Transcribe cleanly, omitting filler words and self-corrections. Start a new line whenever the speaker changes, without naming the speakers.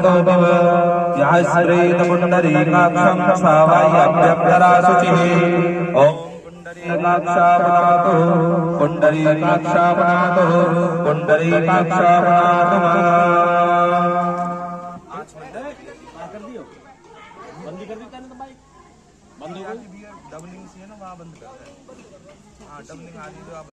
पुण्डरीकाक्षापनातो भव यः श्रेत पुण्डरीकाक्षं सावाय्याभ्यप्तरा शुचिः ॐ पुण्डरीकाक्षापनातो पुण्डरीकाक्षापनातो
बंद कर देता है ना तो बाइक बंद हो गई
डबलिंग से है ना वहाँ बंद करते हैं। हाँ डबलिंग आ रही है।